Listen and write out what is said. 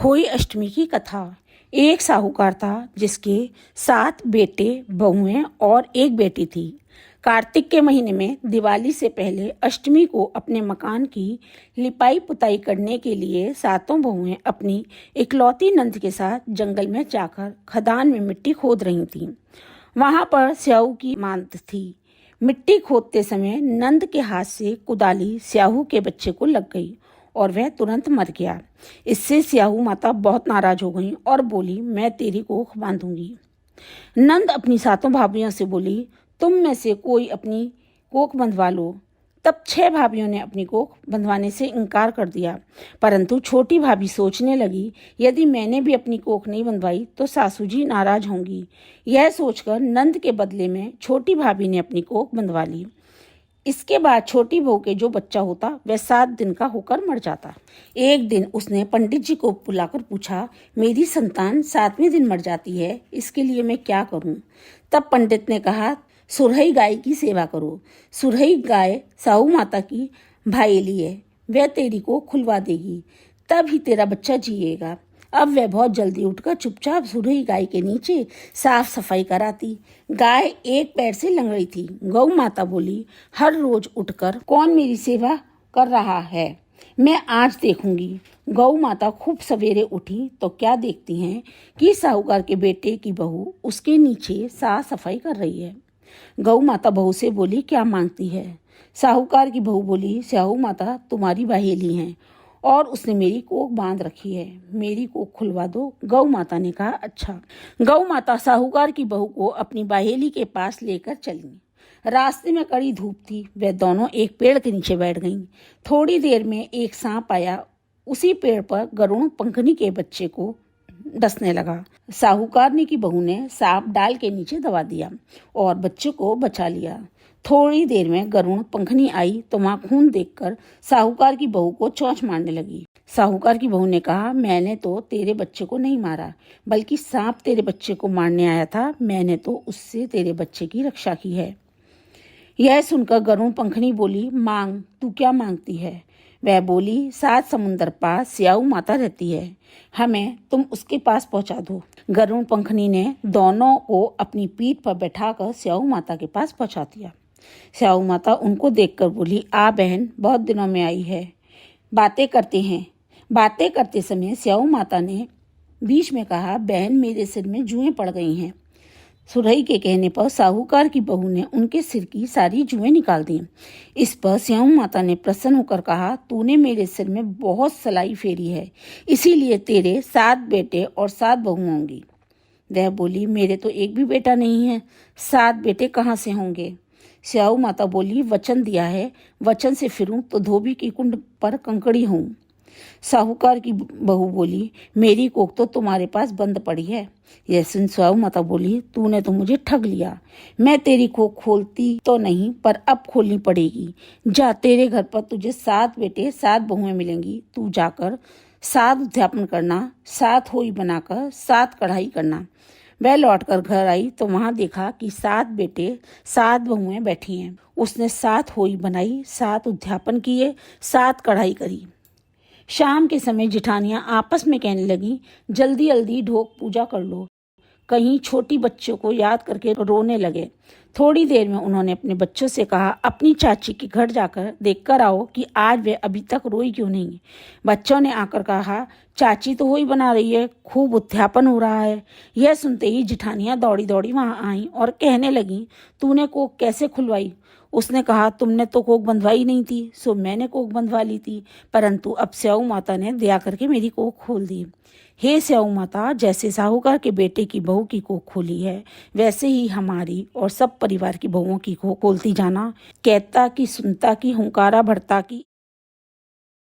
होई अष्टमी की कथा। एक साहूकार था जिसके 7 बेटे बहुएं और एक बेटी थी। कार्तिक के महीने में दिवाली से पहले अष्टमी को अपने मकान की लिपाई पुताई करने के लिए सातों बहुएं अपनी इकलौती नंद के साथ जंगल में जाकर खदान में मिट्टी खोद रही थीं। वहां पर स्याहू की मांद थी। मिट्टी खोदते समय नंद के हाथ से कुदाली स्याहू के बच्चे को लग गई और वह तुरंत मर गया। इससे स्याहू माता बहुत नाराज हो गई और बोली, मैं तेरी कोख बांधूंगी। नंद अपनी सातों भाभियों से बोली, तुम में से कोई अपनी कोख बंधवा लो। तब 6 भाभियों ने अपनी कोख बंधवाने से इनकार कर दिया, परंतु छोटी भाभी सोचने लगी, यदि मैंने भी अपनी कोख नहीं बंधवाई तो सासू जी नाराज होंगी। यह सोचकर नंद के बदले में छोटी भाभी ने अपनी कोख बंधवा ली। इसके बाद छोटी बहू के जो बच्चा होता वह 7 दिन का होकर मर जाता। एक दिन उसने पंडित जी को बुलाकर पूछा, मेरी संतान 7वें दिन मर जाती है, इसके लिए मैं क्या करूं? तब पंडित ने कहा, सुरहई गाय की सेवा करो। सुरहई गाय साहू माता की भाईली है, वह तेरी को खुलवा देगी, तब ही तेरा बच्चा जिएगा। अब वह बहुत जल्दी उठकर चुपचाप सुरही गाय के नीचे साफ सफाई कराती। गाय एक पैर से लंगड़ी थी। गौ माता बोली, हर रोज उठकर कौन मेरी सेवा कर रहा है, मैं आज देखूंगी। गौ माता खूब सवेरे उठी तो क्या देखती हैं कि साहूकार के बेटे की बहू उसके नीचे साफ सफाई कर रही है। गौ माता बहू से बोली, क्या मांगती है? साहूकार की बहू बोली, स्याहू माता तुम्हारी बहेली हैं और उसने मेरी कोख बांध रखी है, मेरी कोख खुलवा दो। गौ माता ने कहा, अच्छा। गौ माता साहूकार की बहू को अपनी बाहेली के पास लेकर चली। रास्ते में कड़ी धूप थी, वे दोनों एक पेड़ के नीचे बैठ गईं। थोड़ी देर में एक सांप आया, उसी पेड़ पर गरुड़ पंखनी के बच्चे को डसने लगा। साहूकारनी की बहू ने सांप डाल के नीचे दबा दिया और बच्चे को बचा लिया। थोड़ी देर में गरुड़ पंखनी आई तो वहां खून देखकर साहूकार की बहू को चोंच मारने लगी। साहूकार की बहू ने कहा, मैंने तो तेरे बच्चे को नहीं मारा, बल्कि सांप तेरे बच्चे को मारने आया था, मैंने तो उससे तेरे बच्चे की रक्षा की है। यह सुनकर गरुड़ पंखनी बोली, मांग, तू क्या मांगती है? वह बोली, 7 समुंदर पास स्याहू माता रहती है, हमें तुम उसके पास पहुंचा दो। गरुड़ पंखनी ने दोनों को अपनी पीठ पर बैठाकर स्याहू माता के पास पहुंचा दिया। स्याहू माता उनको देखकर बोली, आ बहन, बहुत दिनों में आई है, बातें करते हैं। बातें करते समय स्याहू माता ने बीच में कहा, बहन मेरे सिर में जुएं पड़ गई हैं। सुरई के कहने पर साहूकार की बहू ने उनके सिर की सारी जुएं निकाल दी। इस पर स्याहू माता ने प्रसन्न होकर कहा, तूने मेरे सिर में बहुत सलाई फेरी है, इसीलिए तेरे 7 बेटे और 7 बहू होंगी। वह बोली, मेरे तो एक भी बेटा नहीं है, 7 बेटे कहाँ से होंगे? स्याहू माता बोली, वचन दिया है, वचन से फिरूं तो धोबी की कुंड पर कंकड़ी हूं। साहूकार की बहू बोली, मेरी कोख तो तुम्हारे पास बंद पड़ी है। यह सुन स्याहू माता बोली, तूने तो मुझे ठग लिया, मैं तेरी कोख खोलती तो नहीं, पर अब खोलनी पड़ेगी। जा, तेरे घर पर तुझे 7 बेटे 7 बहुएं मिलेंगी, तू जाकर 7 उद्यापन करना, 7 होई बनाकर 7 कढ़ाई करना। वह लौटकर घर आई तो वहां देखा कि 7 बेटे 7 बहुएं बैठी हैं। उसने 7 होई बनाई, 7 उद्यापन किए, 7 कढ़ाई करी। शाम के समय जिठानियां आपस में कहने लगी, जल्दी जल्दी ढोक पूजा कर लो, कहीं छोटी बच्चों को याद करके रोने लगे। थोड़ी देर में उन्होंने अपने बच्चों से कहा, अपनी चाची के घर जाकर देखकर आओ कि आज वे अभी तक रोई क्यों नहीं। बच्चों ने आकर कहा, चाची तो होई बना रही है, खूब उद्यापन हो रहा है। यह सुनते ही जिठानियां दौड़ी दौड़ी वहां आईं और कहने लगी, तूने कोख कैसे खुलवाई? उसने कहा, तुमने तो कोख बंधवाई नहीं थी, सो मैंने कोख बंधवा ली थी, परंतु अब स्याहू माता ने दया करके मेरी कोख खोल दी। हे स्याहू माता, जैसे साहूकार के बेटे की बहू की कोख खोली है, वैसे ही हमारी और सब परिवार की बहुओं की कोख खोलती जाना। कहता की, सुनता की, हुंकारा भरता की।